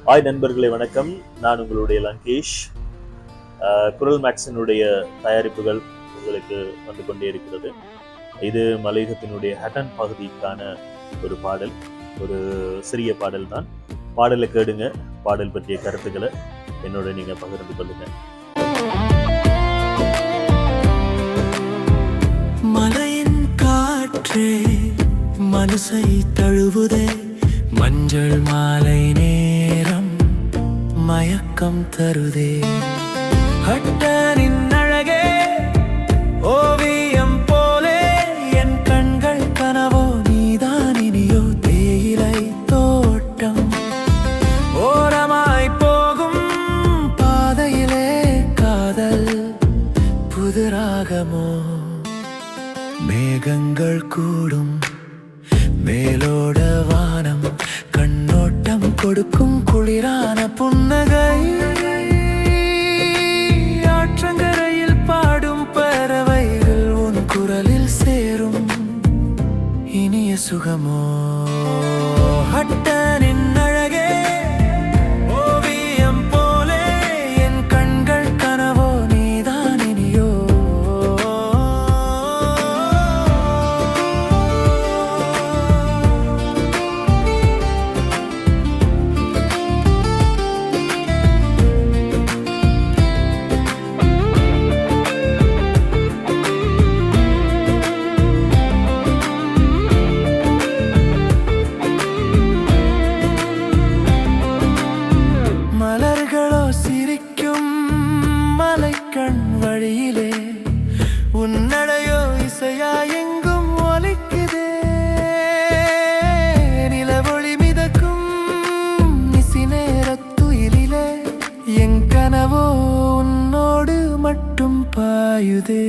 Hi நண்பர்களே, வணக்கம். நான் உங்களுடைய லங்கேஷ். குரல் மேக்ஸினுடைய தயாரிப்புகள் உங்களுக்கு வந்து கொண்டே இருக்கிறது. இது மலையகத்தினுடைய ஹட்டன் பகுதிக்கான ஒரு பாடல், ஒரு சிறிய பாடல் தான். பாடலை கேடுங்க, பாடல் பற்றிய கருத்துக்களை என்னோட நீங்க பகிர்ந்து கொள்ளுங்க. மலையின் காற்றே மனசை தழுவுதே, மஞ்சள் மாலை நேரம் மயக்கம் தருதே. ஹட்டனின் அழகே ஓவியம் போலே, என் கண்கள் கனவோ நீதான் இனியோ. தேயிலை தோட்டம் ஓரமாய் போகும் பாதையிலே காதல் புதுராகமோ. மேகங்கள் கூடும் மேலோட வானம், கண்ணோட்டம் கொடுக்கும் குளிரான புன்னகை. ஆற்றங்கரையில் பாடும் பறவைகள் உன் குரலில் சேரும் இனிய சுகமோ. ஹட்டனின் அழகே ஓவியம் போலே, என் கண்கள் கனவோ நீதான் இனியோ. மலர்களோ சிரிக்கும் மலைக்கண் வழியிலே, உன்னடையோ இசையா எங்கும் ஒலிக்குதே. நிலவொளி மிதக்கும் நிசி நேரத்துயிலிலே, என் கனவோ உன்னோடு மட்டும் பாயுதே.